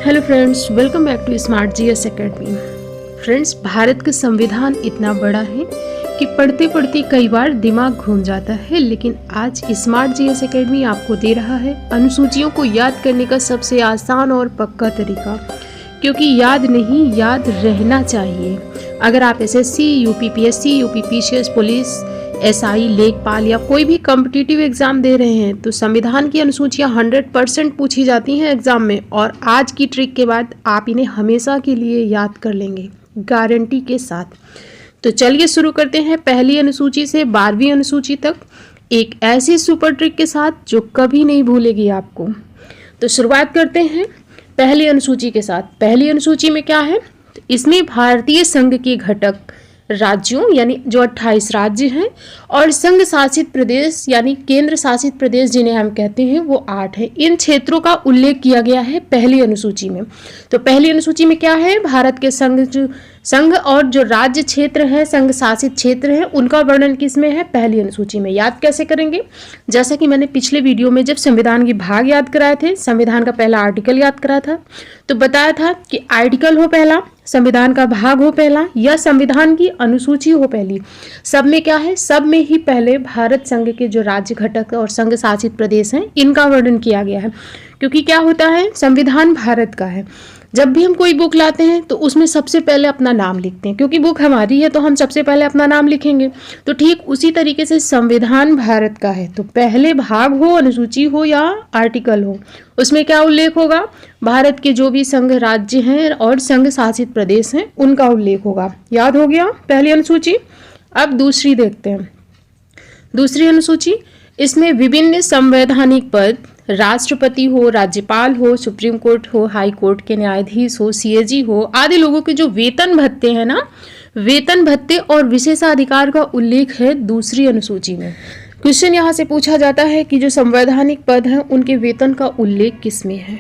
Hello friends, welcome back to smart GS academy. Friends, Bharat का संविधान इतना बड़ा है कि पढ़ते पढ़ते कई बार दिमाग घूम जाता है, लेकिन आज स्मार्ट जीएस एकेडमी आपको दे रहा है अनुसूचियों को याद करने का सबसे आसान और पक्का तरीका, क्योंकि याद नहीं, याद रहना चाहिए। अगर आप SSC, UPPSC, UPPCS, police, SI, लेखपाल या कोई भी कॉम्पिटिटिव एग्जाम दे रहे हैं तो संविधान की अनुसूचियां 100% पूछी जाती हैं एग्जाम में, और आज की ट्रिक के बाद आप इन्हें हमेशा के लिए याद कर लेंगे, गारंटी के साथ। तो चलिए शुरू करते हैं पहली अनुसूची से 12वीं अनुसूची तक, एक ऐसी सुपर ट्रिक के साथ जो कभी नहीं भूलेगी आपको। तो शुरुआत करते हैं पहली अनुसूची के साथ। पहली अनुसूची में क्या है, तो इसमें भारतीय संघ के घटक राज्यों यानी जो 28 राज्य हैं और संघ शासित प्रदेश यानी केंद्र शासित प्रदेश जिन्हें हम कहते हैं वो 8 है। इन क्षेत्रों का उल्लेख किया गया है पहली अनुसूची में। तो पहली अनुसूची में क्या है, भारत के संघ और जो राज्य क्षेत्र है, संघ शासित क्षेत्र है, उनका वर्णन किसमें है, पहली अनुसूची में। याद कैसे करेंगे, जैसा कि मैंने पिछले वीडियो में जब संविधान के भाग याद कराए थे, संविधान का पहला आर्टिकल याद कराया था, तो बताया था कि आर्टिकल हो पहला, संविधान का भाग हो पहला, या संविधान की अनुसूची हो पहली। सब में क्या है, सब में ही पहले भारत संघ के जो राज्य घटक और संघ शासित प्रदेश हैं इनका वर्णन किया गया है। क्योंकि क्या होता है, संविधान भारत का है। जब भी हम कोई बुक लाते हैं तो उसमें सबसे पहले अपना नाम लिखते हैं, क्योंकि बुक हमारी है तो हम सबसे पहले अपना नाम लिखेंगे। तो ठीक उसी तरीके से संविधान भारत का है, तो पहले भाग हो, अनुसूची हो या आर्टिकल हो, उसमें क्या उल्लेख होगा, भारत के जो भी संघ राज्य हैं और संघ शासित प्रदेश हैं उनका उल्लेख होगा। याद हो गया पहली अनुसूची। अब दूसरी देखते हैं। दूसरी अनुसूची, इसमें विभिन्न संवैधानिक पद, राष्ट्रपति हो, राज्यपाल हो, सुप्रीम कोर्ट हो, हाई कोर्ट के न्यायाधीश हो, सीएजी हो, आदि लोगों के जो वेतन भत्ते हैं ना, वेतन भत्ते और विशेषाधिकार का उल्लेख है दूसरी अनुसूची में। क्वेश्चन यहाँ से पूछा जाता है कि जो संवैधानिक पद हैं उनके वेतन का उल्लेख किसमें है,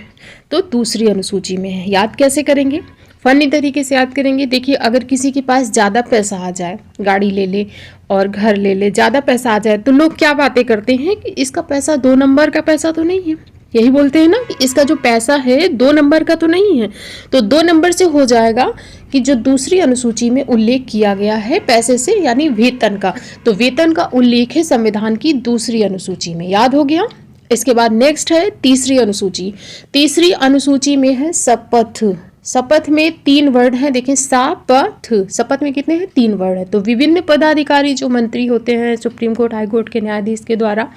तो दूसरी अनुसूची में है। याद कैसे करेंगे, फनी तरीके से याद करेंगे। देखिए, अगर किसी के पास ज़्यादा पैसा आ जाए, गाड़ी ले ले और घर ले ले, ज़्यादा पैसा आ जाए, तो लोग क्या बातें करते हैं कि इसका पैसा 2 नंबर का पैसा तो नहीं है। यही बोलते हैं ना कि इसका जो पैसा है 2 नंबर का तो नहीं है। तो 2 नंबर से हो जाएगा कि जो दूसरी अनुसूची में उल्लेख किया गया है पैसे से यानी वेतन का, तो वेतन का उल्लेख है संविधान की दूसरी अनुसूची में। याद हो गया। इसके बाद नेक्स्ट है तीसरी अनुसूची। तीसरी अनुसूची में है शपथ। शपथ में 3 वर्ड हैं, देखें, शपथ। शपथ में कितने हैं, 3 वर्ड है। तो विभिन्न पदाधिकारी जो मंत्री होते हैं सुप्रीम कोर्ट, हाई कोर्ट के न्यायाधीश के द्वारा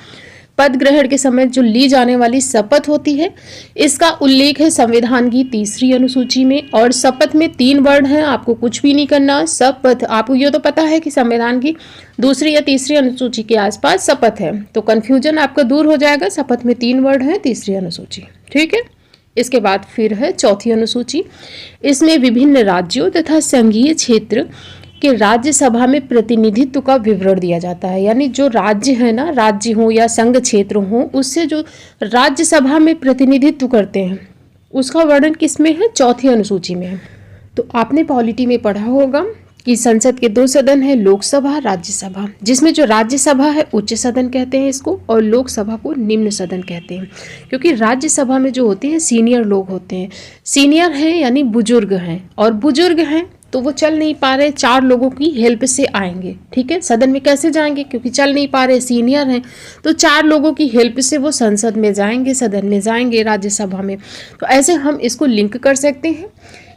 पद ग्रहण के समय जो ली जाने वाली शपथ होती है, इसका उल्लेख है संविधान की तीसरी अनुसूची में। और शपथ में 3 वर्ड हैं, आपको कुछ भी नहीं करना, शपथ। आपको ये तो पता है कि संविधान की दूसरी या तीसरी अनुसूची के आसपास शपथ है, तो कंफ्यूजन आपका दूर हो जाएगा। शपथ में 3 वर्ड है, तीसरी अनुसूची, ठीक है। इसके बाद फिर है चौथी अनुसूची। इसमें विभिन्न राज्यों तथा संघीय क्षेत्र के राज्यसभा में प्रतिनिधित्व का विवरण दिया जाता है। यानी जो राज्य है ना, राज्य हो या संघ क्षेत्र हो, उससे जो राज्यसभा में प्रतिनिधित्व करते हैं उसका वर्णन किसमें है, चौथी अनुसूची में है। तो आपने पॉलिटी में पढ़ा होगा कि संसद के 2 सदन है, लोकसभा, राज्यसभा, जिसमें जो राज्यसभा है उच्च सदन कहते हैं इसको, और लोकसभा को निम्न सदन कहते हैं। क्योंकि राज्यसभा में जो होते हैं सीनियर लोग होते हैं, सीनियर हैं यानी बुजुर्ग हैं, और बुजुर्ग हैं तो वो चल नहीं पा रहे, 4 लोगों की हेल्प से आएंगे, ठीक है। सदन में कैसे जाएंगे, क्योंकि चल नहीं पा रहे, सीनियर हैं, तो 4 लोगों की हेल्प से वो संसद में जाएंगे, सदन में जाएंगे, राज्यसभा में। तो ऐसे हम इसको लिंक कर सकते हैं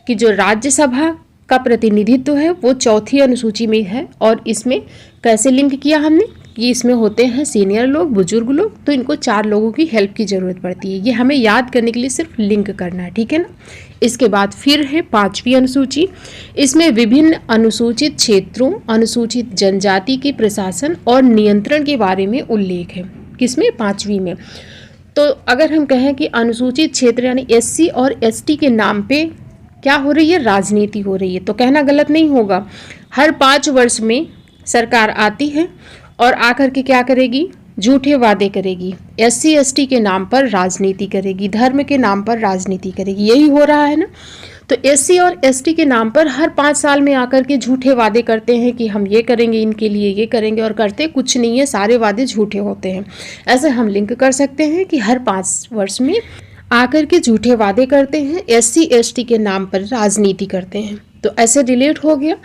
कि जो राज्यसभा का प्रतिनिधित्व है वो चौथी अनुसूची में है। और इसमें कैसे लिंक किया हमने कि इसमें होते हैं सीनियर लोग, बुजुर्ग लोग, तो इनको 4 लोगों की हेल्प की ज़रूरत पड़ती है। ये हमें याद करने के लिए सिर्फ लिंक करना है, ठीक है ना। इसके बाद फिर है 5वीं अनुसूची। इसमें विभिन्न अनुसूचित क्षेत्रों, अनुसूचित जनजाति के प्रशासन और नियंत्रण के बारे में उल्लेख है। किसमें, 5वीं में। तो अगर हम कहें कि अनुसूचित क्षेत्र यानी एससी और एसटी के नाम पे क्या हो रही है, राजनीति हो रही है, तो कहना गलत नहीं होगा। हर 5 वर्ष में सरकार आती है और आकर के क्या करेगी, झूठे वादे करेगी, एससी एसटी के नाम पर राजनीति करेगी, धर्म के नाम पर राजनीति करेगी। यही हो रहा है ना। तो एससी और एसटी के नाम पर हर 5 साल में आकर के झूठे वादे करते हैं कि हम ये करेंगे, इनके लिए ये करेंगे, और करते कुछ नहीं है, सारे वादे झूठे होते हैं। ऐसे हम लिंक कर सकते हैं कि हर 5 वर्ष में आकर के झूठे वादे करते हैं, SC ST के नाम पर राजनीति करते हैं। तो ऐसे रिलेट हो गया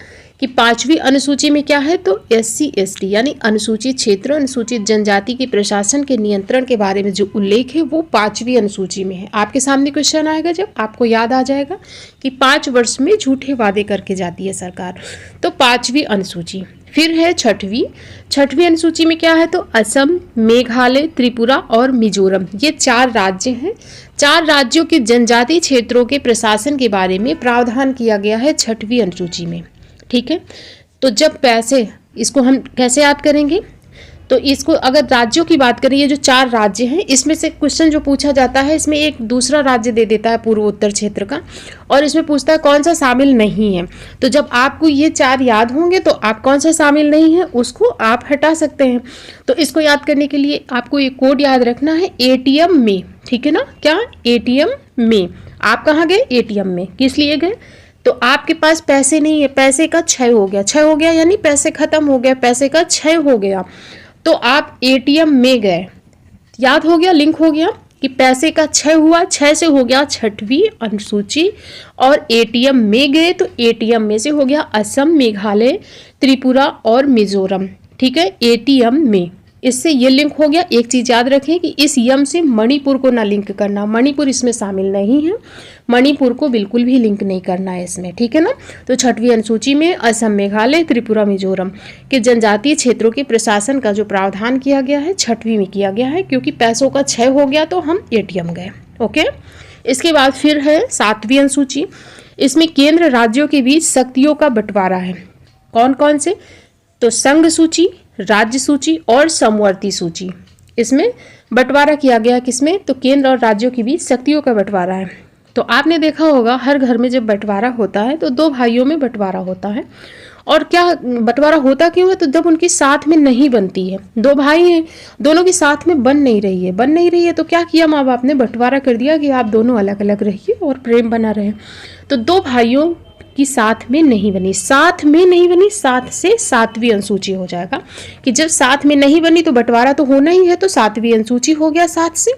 कि 5वीं अनुसूची में क्या है, तो SC ST यानी अनुसूचित क्षेत्र, अनुसूचित जनजाति के प्रशासन के नियंत्रण के बारे में जो उल्लेख है वो 5वीं अनुसूची में है। आपके सामने क्वेश्चन आएगा जब आपको याद आ जाएगा कि 5 वर्ष में झूठे वादे करके जाती है सरकार, तो 5वीं अनुसूची। फिर है 6वीं अनुसूची में क्या है, तो असम, मेघालय, त्रिपुरा और मिजोरम, ये 4 राज्य हैं। 4 राज्यों के जनजातीय क्षेत्रों के प्रशासन के बारे में प्रावधान किया गया है 6वीं अनुसूची में। ठीक है, तो जब पैसे, इसको हम कैसे याद करेंगे, तो इसको अगर राज्यों की बात करें, ये जो 4 राज्य हैं इसमें से क्वेश्चन जो पूछा जाता है इसमें एक दूसरा राज्य दे देता है पूर्वोत्तर क्षेत्र का, और इसमें पूछता है कौन सा शामिल नहीं है। तो जब आपको ये 4 याद होंगे तो आप कौन सा शामिल नहीं है उसको आप हटा सकते हैं। तो इसको याद करने के लिए आपको ये कोड याद रखना है, ATM में। ठीक है ना, क्या ATM में। आप कहाँ गए, ATM में। किस लिए गए, तो आपके पास पैसे नहीं है, पैसे का क्षय हो गया। क्षय हो गया यानी पैसे खत्म हो गए, पैसे का क्षय हो गया, तो आप ATM में गए। याद हो गया, लिंक हो गया कि पैसे का क्षय हुआ, क्षय से हो गया 6वीं अनुसूची, और ATM में गए तो ATM में से हो गया असम, मेघालय, त्रिपुरा और मिजोरम। ठीक है, ATM में, इससे ये लिंक हो गया। एक चीज याद रखें कि इस यम से मणिपुर को ना लिंक करना, मणिपुर इसमें शामिल नहीं है, मणिपुर को बिल्कुल भी लिंक नहीं करना है इसमें। ठीक है ना, तो 6वीं अनुसूची में असम, मेघालय, त्रिपुरा, मिजोरम के जनजातीय क्षेत्रों के प्रशासन का जो प्रावधान किया गया है 6वीं में किया गया है, क्योंकि पैसों का क्षय हो गया तो हम ATM गए। ओके, इसके बाद फिर है 7वीं अनुसूची। इसमें केंद्र राज्यों के बीच शक्तियों का बंटवारा है। कौन कौन से, तो संघ सूची, राज्य सूची और समवर्ती सूची, इसमें बंटवारा किया गया। किसमें, तो केंद्र और राज्यों के बीच शक्तियों का बंटवारा है। तो आपने देखा होगा हर घर में जब बंटवारा होता है तो 2 भाइयों में बंटवारा होता है। और क्या बंटवारा होता क्यों है, तो जब उनकी साथ में नहीं बनती है, 2 भाई हैं, दोनों की साथ में बन नहीं रही है, तो क्या किया माँ बाप ने, बंटवारा कर दिया कि आप दोनों अलग अलग रहिए और प्रेम बना रहे। तो 2 भाइयों की साथ में नहीं बनी, 7 से 7वीं अनुसूची हो जाएगा कि जब 7 में नहीं बनी तो बंटवारा तो होना ही है, तो 7वीं अनुसूची हो गया 7 से।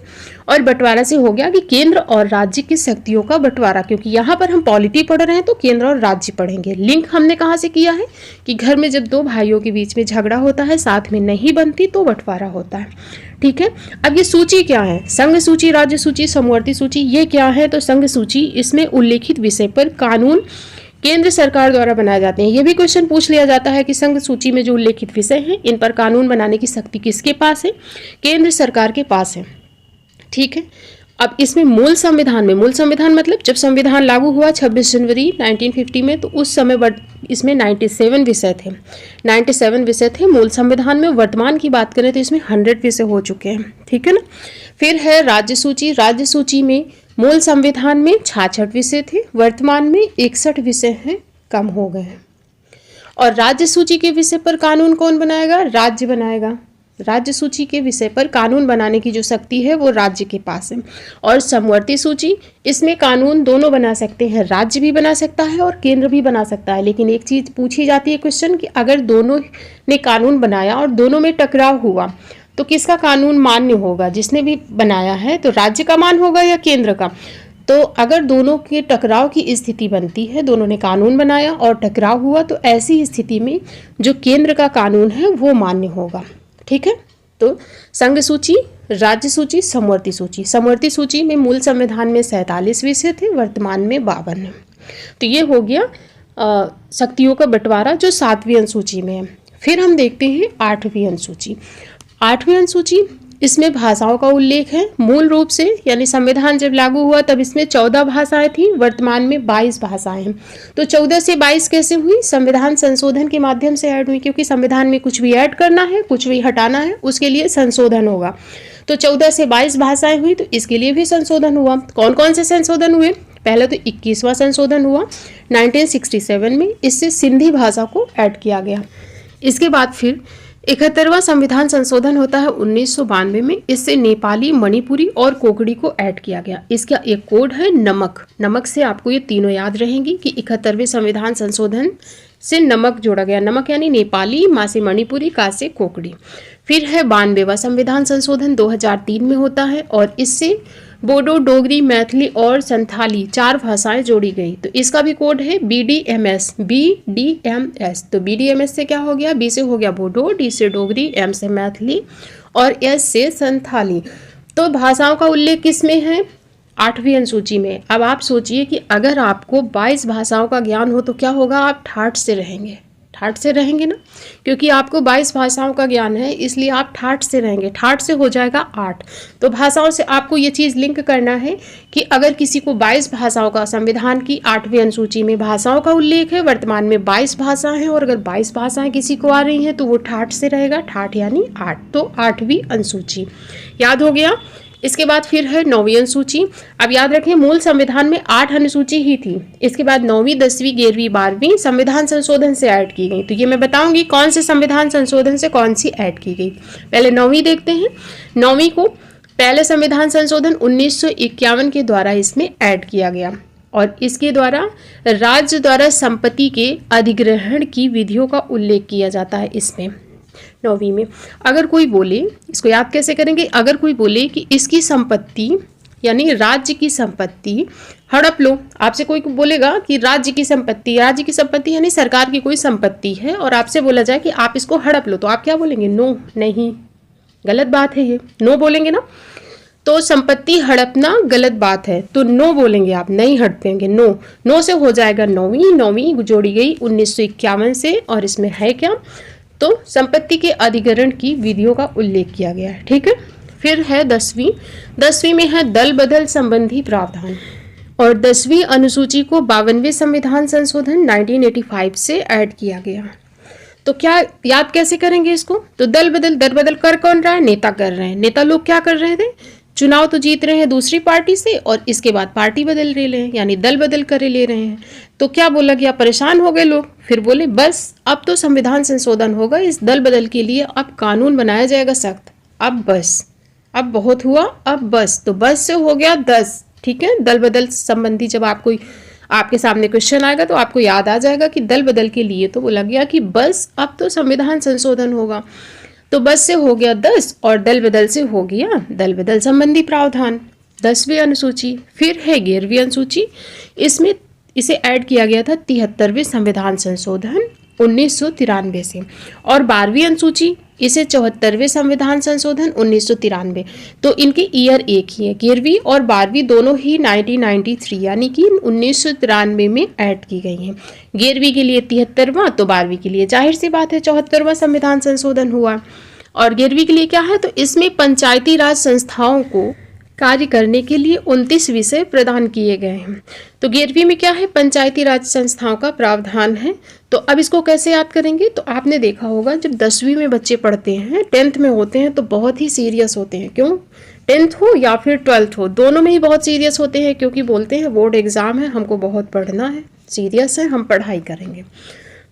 और बंटवारा से हो गया कि केंद्र और राज्य की शक्तियों का बंटवारा, क्योंकि यहाँ पर हम पॉलिटी पढ़ रहे हैं तो केंद्र और राज्य पढ़ेंगे। लिंक हमने कहाँ से किया है कि घर में जब 2 भाइयों के बीच में झगड़ा होता है, साथ में नहीं बनती, तो बंटवारा होता है। ठीक है, अब ये सूची क्या है, संघ सूची, राज्य सूची, समवर्ती सूची, ये क्या है, तो संघ सूची, इसमें उल्लेखित विषय पर कानून केंद्र सरकार द्वारा बनाए जाते हैं। ये भी क्वेश्चन पूछ लिया जाता है कि संघ सूची में जो उल्लेखित विषय हैं इन पर कानून बनाने की शक्ति किसके पास है, केंद्र सरकार के पास है। ठीक है, अब इसमें मूल संविधान मतलब जब संविधान लागू हुआ 26 जनवरी 1950 में, तो उस समय इसमें 97 विषय थे मूल संविधान में। वर्तमान की बात करें तो इसमें 100 विषय हो चुके हैं। ठीक है ना, फिर है राज्य सूची में मूल संविधान में 66 विषय थे, वर्तमान में 61 विषय हैं, कम हो गए हैं। और राज्य सूची के विषय पर कानून कौन बनाएगा, राज्य बनाएगा। राज्य सूची के विषय पर कानून बनाने की जो शक्ति है वो राज्य के पास है। और समवर्ती सूची, इसमें कानून दोनों बना सकते हैं, राज्य भी बना सकता है और केंद्र भी बना सकता है। लेकिन एक चीज पूछी जाती है क्वेश्चन कि अगर दोनों ने कानून बनाया और दोनों में टकराव हुआ तो किसका कानून मान्य होगा, जिसने भी बनाया है तो राज्य का मान होगा या केंद्र का। तो अगर दोनों के टकराव की स्थिति बनती है, दोनों ने कानून बनाया और टकराव हुआ, तो ऐसी स्थिति में जो केंद्र का कानून है वो मान्य होगा। ठीक है, तो संघ सूची, राज्य सूची, समवर्ती सूची में मूल संविधान में 47 विषय थे, वर्तमान में 52 है। तो ये हो गया शक्तियों का बंटवारा जो 7वीं अनुसूची में है। फिर हम देखते हैं 8वीं अनुसूची। 8वीं अनुसूची, इसमें भाषाओं का उल्लेख है मूल रूप से, यानी संविधान जब लागू हुआ तब इसमें 14 भाषाएं थी, वर्तमान में 22 भाषाएं हैं। तो 14 से 22 कैसे हुई, संविधान संशोधन के माध्यम से ऐड हुई, क्योंकि संविधान में कुछ भी ऐड करना है, कुछ भी हटाना है, उसके लिए संशोधन होगा। तो 14 से 22 भाषाएं हुई, तो इसके लिए भी संशोधन हुआ। कौन कौन से संशोधन हुए, पहले तो 21वां संशोधन हुआ 1967 में, इससे सिंधी भाषा को ऐड किया गया। इसके बाद फिर 71वां संविधान संशोधन होता है 1992 में, इससे नेपाली, मणिपुरी और कोकड़ी को ऐड किया गया। इसका एक कोड है नमक से आपको ये तीनों याद रहेंगी कि 71वें संविधान संशोधन से नमक जोड़ा गया। नमक यानी नेपाली, मा से मणिपुरी, का से कोकड़ी। फिर है 92वां संविधान संशोधन 2003 में होता है और इससे बोडो, डोगरी, मैथिली और संथाली 4 भाषाएं जोड़ी गई। तो इसका भी कोड है BDMS, BDMS। तो BDMS से क्या हो गया, B से हो गया बोडो, D से डोगरी, M से मैथिली और S से संथाली। तो भाषाओं का उल्लेख किस में है, 8वीं अनुसूची में। अब आप सोचिए कि अगर आपको 22 भाषाओं का ज्ञान हो तो क्या होगा, आप ठाठ से रहेंगे, ठाठ से रहेंगे ना, क्योंकि आपको 22 भाषाओं का ज्ञान है इसलिए आप ठाठ से रहेंगे। ठाठ से हो जाएगा 8। तो भाषाओं से आपको ये चीज़ लिंक करना है कि अगर किसी को 22 भाषाओं का, संविधान की 8वीं अनुसूची में भाषाओं का उल्लेख है, वर्तमान में 22 भाषाएं हैं और अगर 22 भाषाएं किसी को आ रही हैं तो वो ठाठ से रहेगा, ठाठ यानी 8। तो 8वीं अनुसूची याद हो गया। इसके बाद फिर है 9वीं अनुसूची। अब याद रखें मूल संविधान में 8 अनुसूची ही थी, इसके बाद 9वीं, 10वीं, 11वीं, 12वीं संविधान संशोधन से ऐड की गई। तो ये मैं बताऊंगी कौन से संविधान संशोधन से कौन सी ऐड की गई। पहले 9वीं देखते हैं। 9वीं को पहले संविधान संशोधन 1951 के द्वारा इसमें ऐड किया गया और इसके द्वारा राज्य द्वारा संपत्ति के अधिग्रहण की विधियों का उल्लेख किया जाता है इसमें। 9वीं में अगर कोई बोले, इसको याद कैसे करेंगे, अगर कोई बोले कि इसकी संपत्ति यानी राज्य की संपत्ति हड़प लो, आपसे कोई बोलेगा कि राज्य की संपत्ति यानी सरकार की कोई संपत्ति है और आपसे बोला जाए कि आप इसको हड़प लो, तो आप क्या बोलेंगे, नो, नहीं, गलत बात है, ये नो बोलेंगे ना। तो संपत्ति हड़पना गलत बात है तो नो बोलेंगे आप, नहीं हड़पेंगे, नो। नो से हो जाएगा 9वीं। 9वीं जोड़ी गई 1951 से और इसमें है क्या, तो संपत्ति के अधिग्रहण की विधियों का उल्लेख किया गया है, ठीक है। फिर है 10वीं। 10वीं में है दल बदल संबंधी प्रावधान और 10वीं अनुसूची को 52वें संविधान संशोधन 1985 से ऐड किया गया। तो क्या याद कैसे करेंगे इसको, तो दल बदल कर कौन रहा है, नेता कर रहे हैं। नेता लोग क्या कर रहे थे, चुनाव तो जीत रहे हैं दूसरी पार्टी से और इसके बाद पार्टी बदल रहे हैं यानी दल बदल कर ले रहे हैं। तो क्या बोला गया, परेशान हो गए लोग, फिर बोले बस अब तो संविधान संशोधन होगा, इस दल बदल के लिए अब कानून बनाया जाएगा सख्त, अब बस, अब बहुत हुआ, अब बस। तो बस से हो गया 10, ठीक है। दल बदल संबंधी जब आपको आपके सामने क्वेश्चन आएगा तो आपको याद आ जाएगा कि दल बदल के लिए तो बोला गया कि बस अब तो संविधान संशोधन होगा। तो बस से हो गया 10 और दल बदल से हो गया दल बदल संबंधी प्रावधान। 10वीं अनुसूची। फिर है 11वीं अनुसूची, इसमें इसे ऐड किया गया था 73वें संविधान संशोधन 1993 से और 12वीं अनुसूची इसे 74वें संविधान संशोधन 1993। तो इनके ईयर एक ही है, 11वीं और 12वीं दोनों ही 1993 यानी कि 1993 में ऐड की गई हैं। 11वीं के लिए 73वां, तो 12वीं के लिए जाहिर सी बात है 74वां संविधान संशोधन हुआ। और 11वीं के लिए क्या है, तो इसमें पंचायती राज संस्थाओं को कार्य करने के लिए 29 विषय प्रदान किए गए हैं। तो 11वीं में क्या है, पंचायती राज संस्थाओं का प्रावधान है। तो अब इसको कैसे याद करेंगे, तो आपने देखा होगा जब 10वीं में बच्चे पढ़ते हैं, 10th में होते हैं तो बहुत ही सीरियस होते हैं। क्यों, 10th हो या फिर 12th हो, दोनों में ही बहुत सीरियस होते हैं क्योंकि बोलते हैं बोर्ड एग्जाम है, हमको बहुत पढ़ना है, सीरियस है, हम पढ़ाई करेंगे।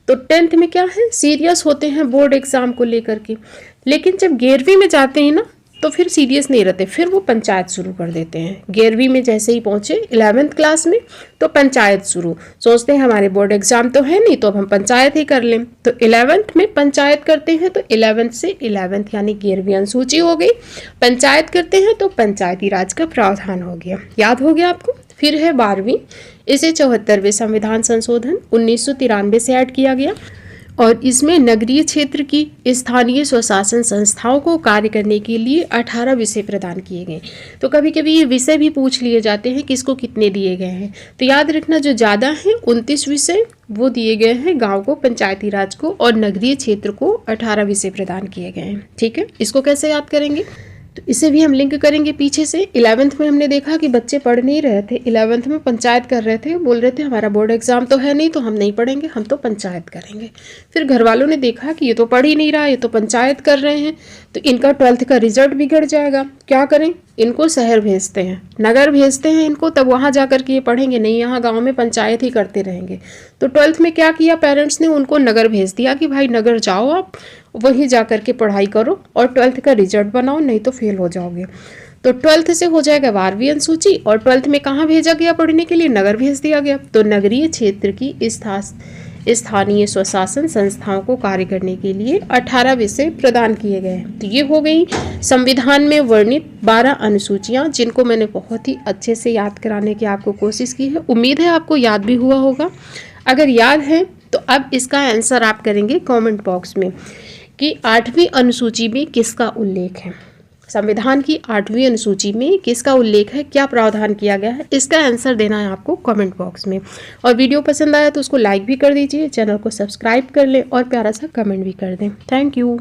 तो 10th में क्या है, सीरियस होते हैं बोर्ड एग्जाम को लेकर के। लेकिन जब 11वीं में जाते हैं ना तो फिर सीरियस नहीं रहते, फिर वो पंचायत शुरू कर देते हैं। 11वीं में जैसे ही पहुंचे 11th क्लास में तो पंचायत शुरू, सोचते हैं हमारे बोर्ड एग्जाम तो है नहीं तो अब हम पंचायत ही कर लें। तो 11th में पंचायत करते हैं तो 11th से 11th यानी 11वीं अनुसूची हो गई। पंचायत करते हैं तो पंचायती राज का प्रावधान हो गया, याद हो गया आपको। फिर है 12वीं, इसे 74वें संविधान संशोधन 1993 से ऐड किया गया और इसमें नगरीय क्षेत्र की स्थानीय स्वशासन संस्थाओं को कार्य करने के लिए 18 विषय प्रदान किए गए। तो कभी कभी ये विषय भी पूछ लिए जाते हैं कि इसको कितने दिए गए हैं, तो याद रखना जो ज़्यादा है 29 विषय वो दिए गए हैं गांव को, पंचायती राज को, और नगरीय क्षेत्र को 18 विषय प्रदान किए गए हैं, ठीक है। इसको कैसे याद करेंगे, तो इसे भी हम लिंक करेंगे पीछे से। 11th में हमने देखा कि बच्चे पढ़ नहीं रहे थे, 11th में पंचायत कर रहे थे, बोल रहे थे हमारा बोर्ड एग्जाम तो है नहीं तो हम नहीं पढ़ेंगे, हम तो पंचायत करेंगे। फिर घर वालों ने देखा कि ये तो पढ़ ही नहीं रहा, ये तो पंचायत कर रहे हैं, तो इनका 12th का रिजल्ट बिगड़ जाएगा, क्या करें, इनको शहर भेजते हैं, नगर भेजते हैं इनको, तब वहाँ जा कर के ये पढ़ेंगे नहीं, यहाँ गाँव में पंचायत ही करते रहेंगे। तो 12th में क्या किया, पेरेंट्स ने उनको नगर भेज दिया कि भाई नगर जाओ, आप वहीं जा कर के पढ़ाई करो और 12th का रिजल्ट बनाओ, नहीं तो फेल हो जाओगे। तो 12th से हो जाएगा 12वीं अनुसूची और 12th में कहाँ भेजा गया पढ़ने के लिए, नगर भेज दिया गया। तो नगरीय क्षेत्र की स्थानीय स्वशासन संस्थाओं को कार्य करने के लिए 18 विषय प्रदान किए गए हैं। तो ये हो गई संविधान में वर्णित 12 अनुसूचियां, जिनको मैंने बहुत ही अच्छे से याद कराने की आपको कोशिश की है। उम्मीद है आपको याद भी हुआ होगा। अगर याद है तो अब इसका आंसर आप करेंगे कमेंट बॉक्स में कि 8वीं अनुसूची में किसका उल्लेख है। संविधान की 8वीं अनुसूची में किसका उल्लेख है, क्या प्रावधान किया गया है, इसका आंसर देना है आपको कमेंट बॉक्स में। और वीडियो पसंद आया तो उसको लाइक भी कर दीजिए, चैनल को सब्सक्राइब कर लें और प्यारा सा कमेंट भी कर दें। Thank you.